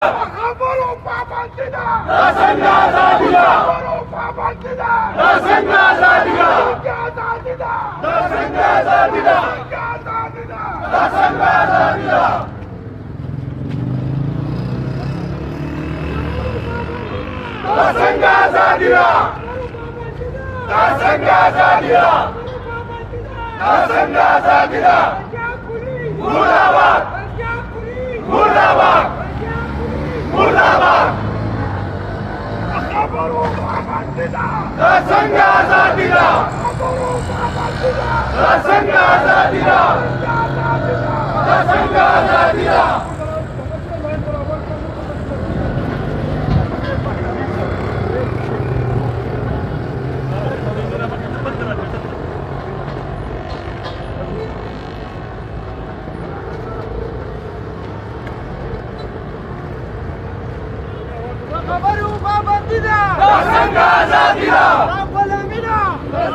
خبرو پابندیدا څنګه ازادي ده خبرو پابندیدا څنګه ازادي ده ازادي ده څنګه ازادي ده ازادي ده څنګه ازادي ده څنګه ازادي ده څنګه ازادي ده څنګه ازادي ده मुर्दाबाद मुर्दाबाद मुर्दाबाद خبرو پابندیدا څنګه ازادي ده خبرو پابندیدا څنګه ازادي ده څنګه ازادي ده خبرو پابندیدا څنګه ازادي ده غلامينا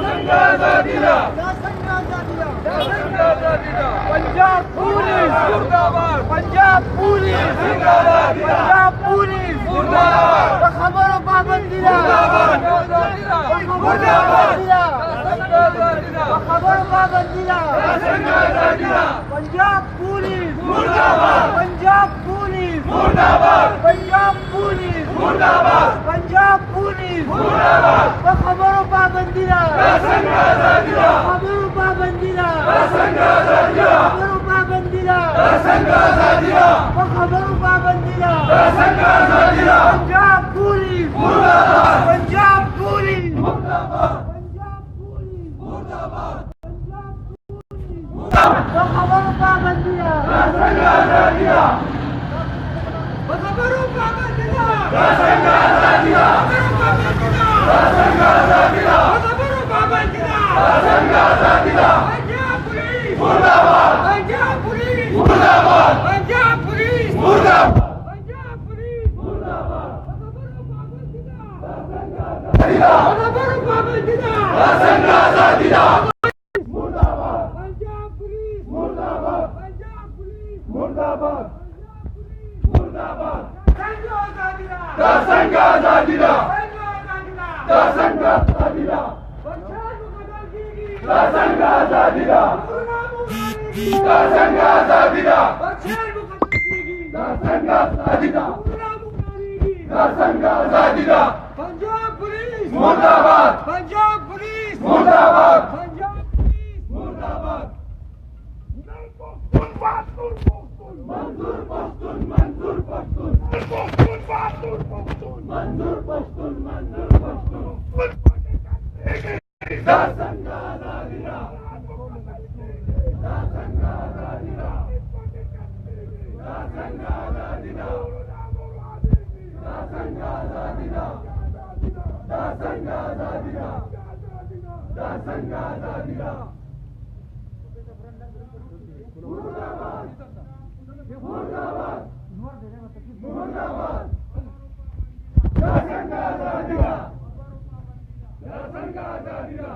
څنګه ازادي ده څنګه ازادي ده څنګه ازادي ده पंजाब पुलिस मुर्दाबाद पंजाब पुलिस जिंदाबाद पंजाब पुलिस मुर्दाबाद खबरों पाबंदी मुर्दाबाद मुर्दाबाद खबरों पाबंदी पंजाब पुलिस मुर्दाबाद पंजाब पुलिस मुर्दाबाद पंजाब पुलिस मुर्दाबाद पंजाब पुलिस मुर्दाबाद खबरों पाबंदी څنګه ازادي ده खबरों पाबंदी څنګه ازادي ده खबरों पाबंदी څنګه ازادي ده खबरों पाबंदी څنګه ازادي ده पंजाब पुलिस मुर्दाबाद पंजाब पुलिस मुर्दाबाद पंजाब पुलिस मुर्दाबाद खबरों पाबंदी څنګه ازادي ده खबरों पाबंदी څنګه ازادي ده څنګه ازادي ده खबरों पाबंदी څنګه ازادي ده पंजाब पुलिस मुर्दाबाद पंजाब पुलिस मुर्दाबाद पंजाब पुलिस मुर्दाबाद पंजाब पुलिस मुर्दाबाद खबरों पाबंदी څنګه ازادي ده मुर्दाबाद पंजाब पुलिस मुर्दाबाद पंजाब पुलिस मुर्दाबाद मुर्दाबाद څنګه ازادي ده څنګه ازادي ده څنګه ازادي ده څنګه ازادي ده पंजाब मुकदर कीगी څنګه ازادي ده څنګه ازادي ده पंजाब मुकदर कीगी څنګه ازادي ده पंजाब څنګه ازادي ده पंजाब पुलिस मुर्दाबाद पंजाब पुलिस मुर्दाबाद पंजाब पुलिस मुर्दाबाद मंजूर पख्तून मंजूर पख्तून मंजूर पख्तून मंजूर पख्तून मंजूर पख्तून څنګه ازادي ده څنګه ازادي ده څنګه ازادي ده څنګه ازادي ده څنګه ازادي ده څنګه ازادي ده मुर्दाबाद मुर्दाबाद मुर्दाबाद څنګه ازادي ده څنګه ازادي ده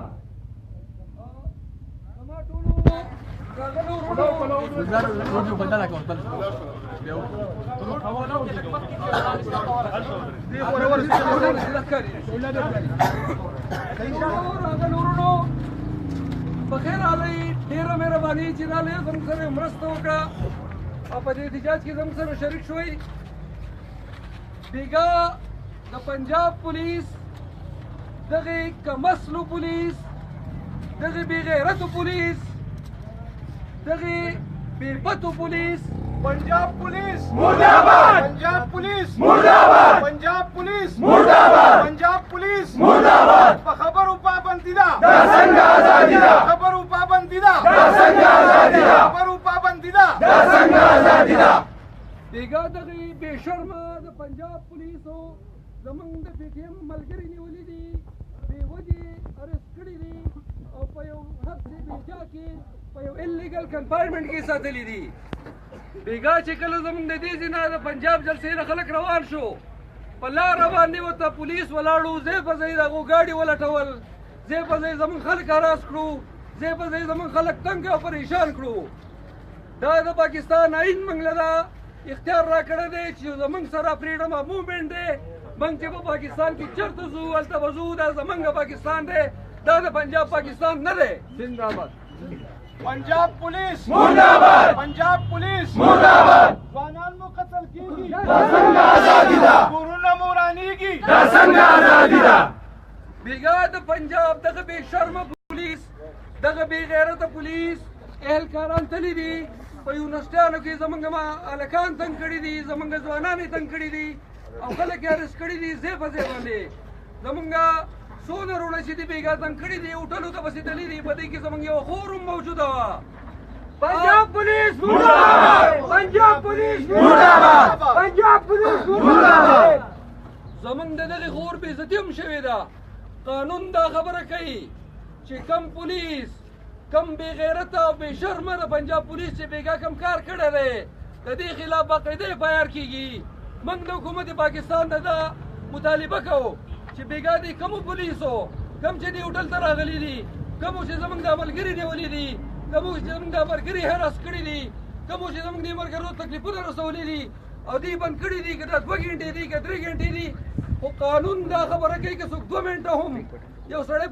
بخیر علی ډیره مهرباني چې راغلی زموږ سره مرسته وکړه او په دې احتجاج کې زموږ سره شریک شوئ بیګا د پنجاب پولیس دغه کمسلو پولیس دغه بې غیرتو پولیس دغه بې پتو پولیس पंजाब पुलिस मुर्दाबाद पंजाब पुलिस मुर्दाबाद पंजाब पुलिस मुर्दाबाद पंजाब पुलिस मुर्दाबाद खबरों पाबंदी څنګه ازادي ده खबरों पाबंदी څنګه ازادي ده खबरों पाबंदी څنګه ازادي ده بیګا دغه بې شرمه د پنجاب پولیسو زموږ د پی ټي ایم ملګري نیولي دي بې وجې ارست کړي دي او په یو حبس بیجا کې په یو انلیګل کنفاینمنټ کې ساتلي دي بیګا چې کله زموږ د دې ځای نه د پنجاب جلسې نه خلک روان شو په لاره باندې ورته پولیس ولاړو ځای په ځای د هغو ګاډي ولټول ځای په ځای زموږ خلک هراس کړو ځای په ځای زموږ خلک تنګ او پریشان کړو دا د پاکستان آئین منګله ده اختیار را کړی دی چې زمونږ سره فریډم اف موومنټ دی موږ چې په پاکستان کې چېرته ځو هلته به ځو دا زمونږ پاکستان دی دا د پنجاب پاکستان نه دی زنده‌باد पंजाब पुलिस मुर्दाबाद पंजाब पुलिस मुर्दाबाद जवानान मो कत्ल कीगी संघ आजादी दा गुरुना मोरानीगी संघ आजादी दा بیګا د پنجاب دغه بې شرمه پولیس دغه بې غیرته پولیس اهلکاران تللي دي په یونیورسټیانو کې زمونږ هلکان تنګ کړي دي زمونږ ځوانان یې تنګ کړي دي او خلک یې ارست کړي دي ځای په ځای باندې زمونږ څونه وروڼه چې دي بیګا تنګ کړي دي هوټلو ته پسې تللي دي په دې کې زمونږ یوه خور هم موجوده وه پنجاب پولیس मुर्दाबाद پنجاب پولیس मुर्दाबाद پنجاب پولیس मुर्दाबाद زمونږ د دغې خور بې عزتي هم شوې ده قانون دا خبره کوي چې کم پولیس کم بې غیرته او بې شرمه د پنجاب پولیس چې بیګا کم کار کړی دی د دې خلاف باقاعده اف آی آر کېږي موږ د حکومت پاکستان نه دا مطالبه کوو چې بیګا دې کمو پولیسو کم چې دې هوټل ته راغلي دي کمو چې زموږ د ملګري نیولي دي کمو چې زموږ د ملګري هراس کړي دي کمو چې زموږ د ملګرو تکلیفونه رسولي دي او دې بند کړي دي که دا 2 غنټې دي که 3 غنټې دي خو قانون دا خبره کوي که څوک 2 منټه هم یو سړی